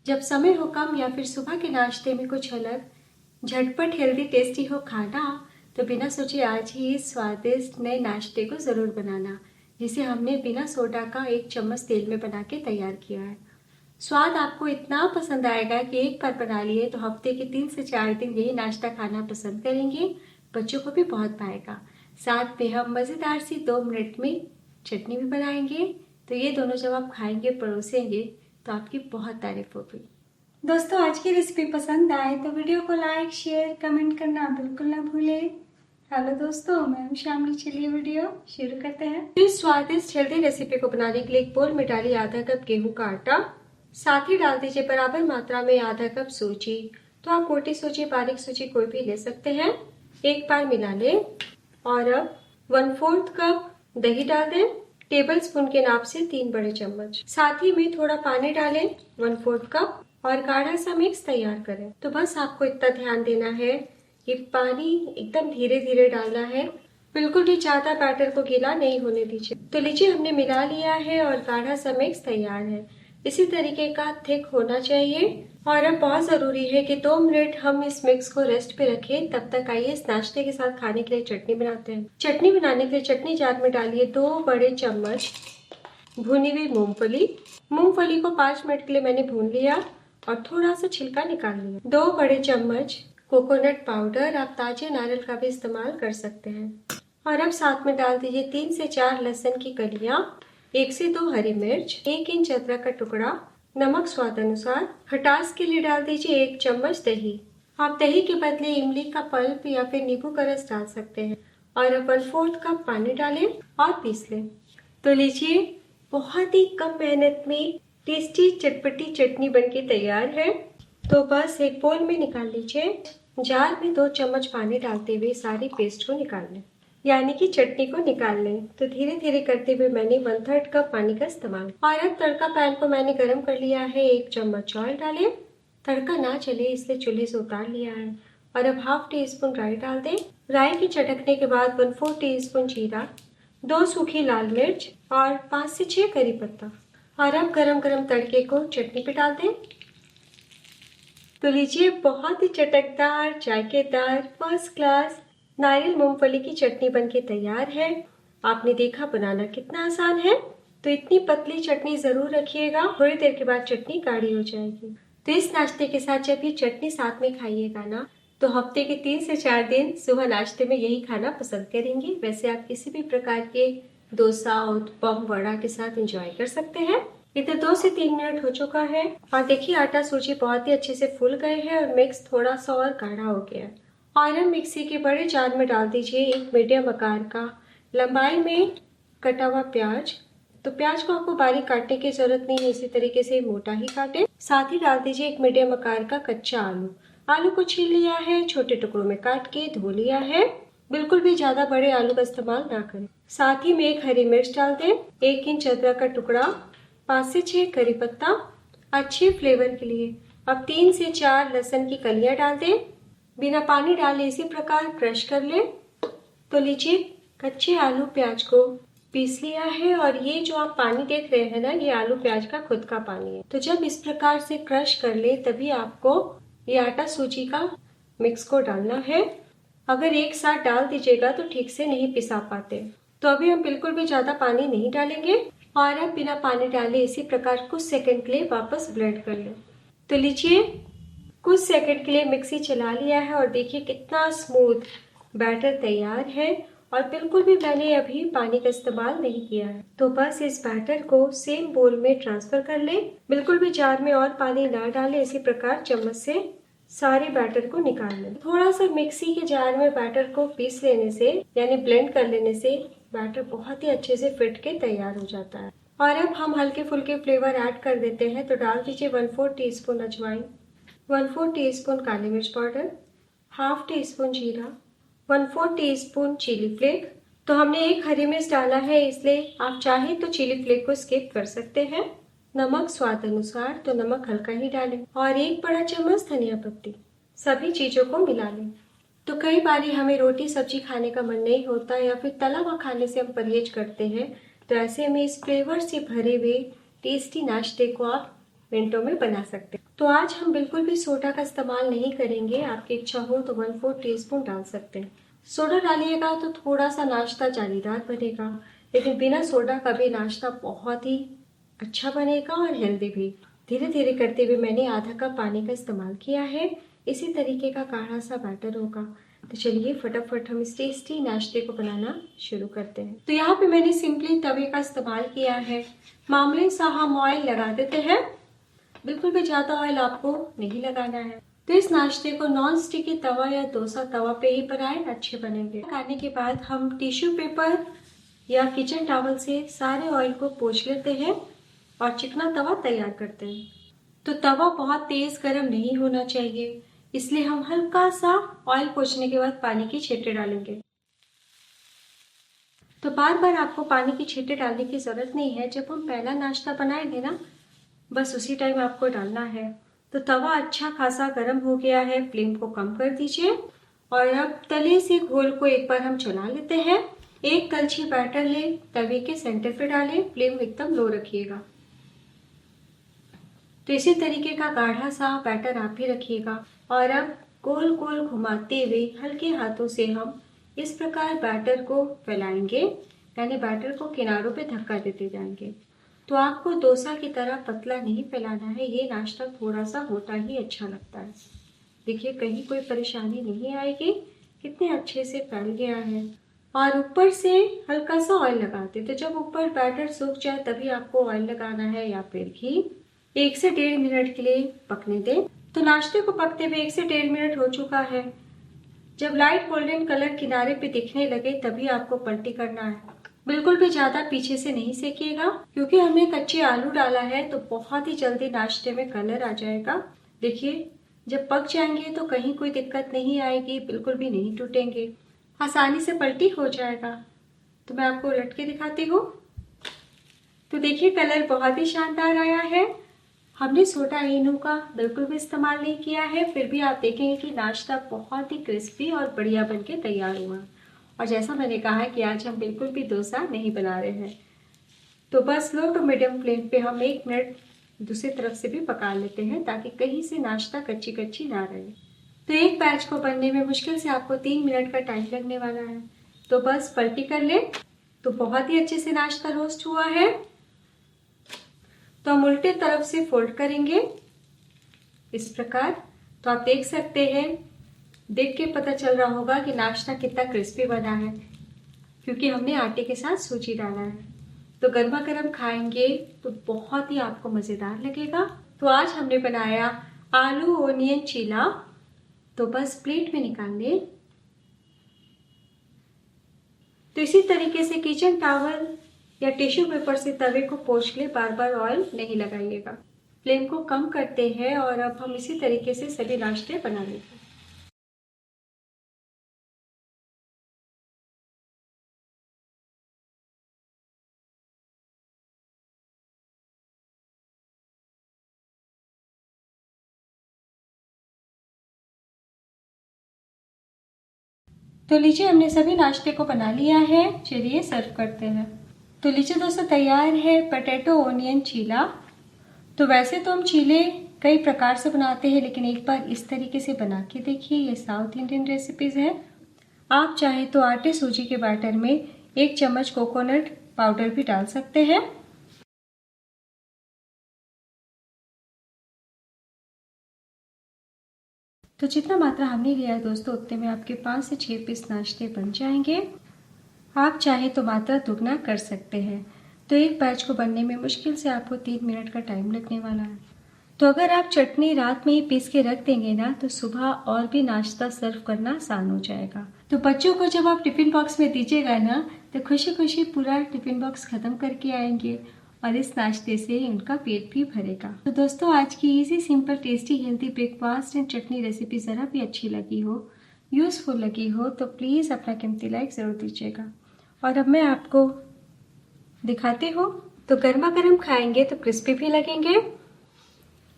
जब समय हो कम या फिर सुबह के नाश्ते में कुछ अलग, झटपट हेल्दी टेस्टी हो खाना, तो बिना सोचे आज ही इस स्वादिष्ट नए नाश्ते को ज़रूर बनाना, जिसे हमने बिना सोडा का 1 चम्मच तेल में बना के तैयार किया है। स्वाद आपको इतना पसंद आएगा कि एक बार बना लिए तो हफ्ते के 3 से 4 दिन यही नाश्ता खाना पसंद करेंगे। बच्चों को भी बहुत पाएगा। साथ में हम मज़ेदार सी 2 मिनट में चटनी भी बनाएंगे, तो ये दोनों जब आप खाएंगे परोसेंगे तो आपकी बहुत तारीफ होगी। दोस्तों, आज की रेसिपी पसंद आए तो वीडियो को लाइक शेयर कमेंट करना बिल्कुल ना भूलें। हेलो दोस्तों, मैं हूं शामली। चलिए वीडियो शुरू करते हैं। इस स्वादिष्ट हेल्दी रेसिपी को बनाने के लिए एक बोल में डालिए आधा कप गेहूं का आटा, साथ ही डाल दीजिए बराबर मात्रा में आधा कप सूजी। तो आप मोटी सूजी बारीक सूजी कोई भी ले सकते हैं। एक बार मिला लें और अब 1/4 कप दही डाल दें, टेबल स्पून के नाप से 3 बड़े चम्मच। साथ ही में थोड़ा पानी डालें 1/4 कप और गाढ़ा सा मिक्स तैयार करें। तो बस आपको इतना ध्यान देना है कि पानी एकदम धीरे धीरे डालना है, बिल्कुल भी ज्यादा बैटर को गीला नहीं होने दीजिए। तो लीजिए, हमने मिला लिया है और गाढ़ा सा मिक्स तैयार है। इसी तरीके का थिक होना चाहिए। और अब बहुत जरूरी है कि 2 मिनट हम इस मिक्स को रेस्ट पे रखें। तब तक आइए इस नाश्ते के साथ खाने के लिए चटनी बनाते हैं। चटनी बनाने के लिए चटनी जार में डालिए 2 बड़े चम्मच भुनी हुई मूंगफली। मूंगफली को 5 मिनट के लिए मैंने भून लिया और थोड़ा सा छिलका निकाल लिया। 2 बड़े चम्मच कोकोनट पाउडर, आप ताजे नारियल का भी इस्तेमाल कर सकते हैं। और अब साथ में डाल दीजिए 3 से 4 लहसुन की कलियां, 1 से 2 हरी मिर्च, 1 इंच अदरक का टुकड़ा, नमक स्वाद अनुसार। खटास के लिए डाल दीजिए 1 चम्मच दही। आप दही के बदले इमली का पल्प या फिर नींबू का रस डाल सकते हैं। और अब 1/4 कप पानी डालें और पीस लें। तो लीजिए, बहुत ही कम मेहनत में टेस्टी चटपटी चटनी बनके तैयार है। तो बस एक बोल में निकाल लीजिए। जार में 2 चम्मच पानी डालते हुए सारी पेस्ट को निकाल लें, यानी कि चटनी को निकाल लें। तो धीरे धीरे करते हुए मैंने 1/3 कप पानी का इस्तेमाल। और अब तड़का पैन को मैंने गर्म कर लिया है। 1 चम्मच ऑयल डालें। तड़का ना चले इसलिए चूल्हे से उतार लिया है। और अब 1/2 टी-स्पून राई डाल दें। राई के चटकने के बाद 1/4 टी-स्पून जीरा, 2 सूखी लाल मिर्च और 5 से 6 करी पत्ता। और अब गरम गरम तड़के को चटनी पे डाल दें। तो लीजिए, बहुत ही चटकदार जायकेदार फर्स्ट क्लास नारियल मूंगफली की चटनी बनके तैयार है। आपने देखा बनाना कितना आसान है। तो इतनी पतली चटनी जरूर रखिएगा, थोड़ी देर के बाद चटनी गाढ़ी हो जाएगी। तो इस नाश्ते के साथ जब ये चटनी साथ में खाइएगा ना, तो हफ्ते के 3 से 4 दिन सुबह नाश्ते में यही खाना पसंद करेंगे। वैसे आप किसी भी प्रकार के डोसा, उत्पम, वड़ा के साथ एंजॉय कर सकते हैं। इधर 2 से 3 मिनट हो चुका है और देखिए आटा सूजी बहुत ही अच्छे से फूल गए हैं और मिक्स थोड़ा सा और गाढ़ा हो गया है। और अब मिक्सी के बड़े जार में डाल दीजिए 1 मीडियम आकार का लंबाई में कटा हुआ प्याज। तो प्याज को आपको बारीक काटने की जरूरत नहीं है, इसी तरीके से मोटा ही काटे। साथ ही डाल दीजिए 1 मीडियम आकार का कच्चा आलू। आलू को छील लिया है, छोटे टुकड़ों में काट के धो लिया है। बिल्कुल भी ज्यादा बड़े आलू का इस्तेमाल ना करें। साथ ही में 1 हरी मिर्च डाल दें, 1 इंच अदरक का टुकड़ा, 5 से 6 करी पत्ता अच्छे फ्लेवर के लिए। अब 3 से 4 लहसुन की कलियां डाल दें। बिना पानी डाले इसी प्रकार क्रश कर लें। तो लीजिए, कच्चे आलू प्याज को पीस लिया है और ये जो आप पानी देख रहे हैं ना, ये आलू प्याज का खुद का पानी है। तो जब इस प्रकार से क्रश कर ले तभी आपको ये आटा सूजी का मिक्स को डालना है। अगर एक साथ डाल दीजिएगा तो ठीक से नहीं पिसा पाते। तो अभी हम बिल्कुल भी ज्यादा पानी नहीं डालेंगे और अब बिना पानी डाले इसी प्रकार कुछ सेकंड के लिए वापस ब्लेंड कर लें। तो लीजिए, कुछ सेकंड के लिए मिक्सी चला लिया है और देखिए कितना स्मूथ बैटर तैयार है और बिल्कुल भी मैंने अभी पानी का इस्तेमाल नहीं किया है। तो बस इस बैटर को सेम बोल में ट्रांसफर कर लें। बिल्कुल भी जार में और पानी ना डालें, इसी प्रकार चम्मच से सारे बैटर को निकाल लें। थोड़ा सा मिक्सी के जार में बैटर को पीस लेने से यानी ब्लेंड कर लेने से बैटर बहुत ही अच्छे से फिट के तैयार हो जाता है। और अब हम हल्के फुल्के फ्लेवर ऐड कर देते हैं। तो डाल दीजिए 1/4 टीस्पून अजवाइन, 1/4 टीस्पून काली मिर्च पाउडर, 1/2 टीस्पून जीरा, 1/4 टीस्पून चिली फ्लेक। तो हमने 1 हरी मिर्च डाला है, इसलिए आप चाहे तो चिली फ्लेक को स्किप कर सकते हैं। नमक स्वाद अनुसार, तो नमक हल्का ही डालें और 1 बड़ा चम्मच धनिया पत्ती। सभी चीजों को मिला लें। तो कई बार हमें रोटी सब्जी खाने का मन नहीं होता या फिर तला हुआ खाने से हम परहेज करते हैं। तो ऐसे में इस फ्लेवर से भरे हुए टेस्टी नाश्ते को आप मिनटों में बना सकते हैं। तो आज हम बिल्कुल भी सोडा का इस्तेमाल नहीं करेंगे। आपकी इच्छा हो तो 1/4 टीस्पून डाल सकते हैं। सोडा डालिएगा तो थोड़ा सा नाश्ता जालीदार बनेगा, लेकिन बिना सोडा का भी नाश्ता बहुत ही अच्छा बनेगा और हेल्दी भी। धीरे धीरे करते हुए मैंने आधा कप पानी का इस्तेमाल किया है। इसी तरीके का गाढ़ा सा बैटर होगा। तो चलिए फटाफट हम इस टेस्टी नाश्ते को बनाना शुरू करते हैं। तो यहाँ पे मैंने सिंपली तवे का इस्तेमाल किया है। मामूली सा हम ऑयल लगा देते हैं। बिल्कुल भी ज़्यादा ऑयल आपको नहीं लगाना है। तो इस नाश्ते को नॉन स्टिकी तवा या डोसा तवा पे ही बनाएं, अच्छे बनेंगे। खाने के बाद हम टिश्यू पेपर या किचन टॉवल से सारे ऑयल को पोंछ लेते हैं और चिकना तवा तैयार करते हैं। तो तवा बहुत तेज गर्म नहीं होना चाहिए, इसलिए हम हल्का सा ऑयल पोंछने के बाद पानी की छींटे डालेंगे। तो बार बार आपको पानी की छींटे डालने की जरूरत नहीं है। जब हम पहला नाश्ता बनाएंगे ना, बस उसी टाइम आपको डालना है। तो तवा अच्छा खासा गर्म हो गया है, फ्लेम को कम कर दीजिए और अब तले से घोल को एक बार हम चला लेते हैं। एक कलछी बैटर लें, तवे के सेंटर पे डालें, फ्लेम एकदम लो रखिएगा। तो इसी तरीके का गाढ़ा सा बैटर आप भी रखिएगा और अब गोल गोल घुमाते हुए हल्के हाथों से हम इस प्रकार बैटर को फैलाएंगे, यानी बैटर को किनारों पे धक्का देते जाएंगे। तो आपको डोसा की तरह पतला नहीं फैलाना है, ये नाश्ता थोड़ा सा मोटा ही अच्छा लगता है। देखिए कहीं कोई परेशानी नहीं आएगी, कितने अच्छे से फैल गया है। और ऊपर से हल्का सा ऑयल लगाते, तो जब ऊपर बैटर सूख जाए तभी आपको ऑयल लगाना है या फिर घी। 1 से 1.5 मिनट के लिए पकने दें। तो नाश्ते को पकते हुए 1 से 1.5 मिनट हो चुका है। जब लाइट गोल्डन कलर किनारे पे दिखने लगे तभी आपको पलटी करना है। बिल्कुल भी ज्यादा पीछे से नहीं सेकिएगा, क्योंकि हमने कच्चे आलू डाला है तो बहुत ही जल्दी नाश्ते में कलर आ जाएगा। देखिए जब पक जाएंगे तो कहीं कोई दिक्कत नहीं आएगी, बिल्कुल भी नहीं टूटेंगे, आसानी से पलटी हो जाएगा। तो मैं आपको उलट के दिखाती हूँ। तो देखिए कलर बहुत ही शानदार आया है। हमने सोडा इनो का बिल्कुल भी इस्तेमाल नहीं किया है, फिर भी आप देखेंगे कि नाश्ता बहुत ही क्रिस्पी और बढ़िया बनके तैयार हुआ। और जैसा मैंने कहा है कि आज हम बिल्कुल भी डोसा नहीं बना रहे हैं। तो बस लो टू मीडियम फ्लेम पे हम 1 मिनट दूसरी तरफ से भी पका लेते हैं, ताकि कहीं से नाश्ता कच्ची कच्ची ना रहे। तो एक बैच को बनने में मुश्किल से आपको 3 मिनट का टाइम लगने वाला है। तो बस पलटी कर ले। तो बहुत ही अच्छे से नाश्ता रोस्ट हुआ है। तो हम उल्टे तरफ से फोल्ड करेंगे इस प्रकार। तो आप देख सकते हैं, देख के पता चल रहा होगा कि नाश्ता कितना क्रिस्पी बना है, क्योंकि हमने आटे के साथ सूजी डाला है। तो गर्मा गर्म खाएंगे तो बहुत ही आपको मजेदार लगेगा। तो आज हमने बनाया आलू ओनियन चीला। तो बस प्लेट में निकाल लें। तो इसी तरीके से किचन टॉवल या टिश्यू पेपर से तवे को पोंछ ले, बार बार ऑयल नहीं लगाइएगा। फ्लेम को कम करते हैं और अब हम इसी तरीके से सभी नाश्ते बना लेते हैं। तो लीजिए हमने सभी नाश्ते को बना लिया है। चलिए सर्व करते हैं। तो लीजिए दोस्तों तैयार है पोटैटो ओनियन चीला। तो वैसे तो हम चीले कई प्रकार से बनाते हैं, लेकिन एक बार इस तरीके से बना के देखिए। ये साउथ इंडियन रेसिपीज है। आप चाहे तो आटे सूजी के बैटर में 1 चम्मच कोकोनट पाउडर भी डाल सकते हैं। तो जितना मात्रा हमने लिया है दोस्तों, उतने में आपके 5 से 6 पीस नाश्ते बन जाएंगे। आप चाहे तो मात्रा दुगना कर सकते हैं। तो एक बैच को बनने में मुश्किल से आपको 3 मिनट का टाइम लगने वाला है। तो अगर आप चटनी रात में ही पीस के रख देंगे ना, तो सुबह और भी नाश्ता सर्व करना आसान हो जाएगा। तो बच्चों को जब आप टिफिन बॉक्स में दीजिएगा ना, तो खुशी खुशी पूरा टिफिन बॉक्स खत्म करके आएंगे और इस नाश्ते से उनका पेट भी भरेगा। तो दोस्तों आज की easy simple tasty healthy breakfast and chutney recipe ज़रा भी अच्छी लगी हो, यूज़फुल लगी हो, तो प्लीज़ अपना कीमती लाइक ज़रूर दीजिएगा। और अब मैं आपको दिखाती हूँ। तो गर्मा गर्म खाएंगे तो क्रिस्पी भी लगेंगे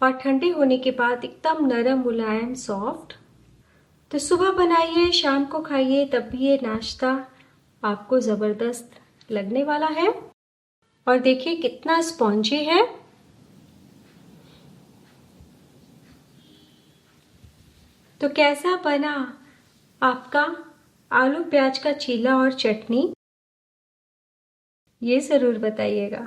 और ठंडे होने के बाद एकदम नरम मुलायम सॉफ्ट। तो सुबह बनाइए, शाम को खाइए, तब भी ये नाश्ता आपको ज़बरदस्त लगने वाला है। और देखिए कितना स्पॉन्जी है। तो कैसा बना आपका आलू प्याज का चीला और चटनी, ये ज़रूर बताइएगा।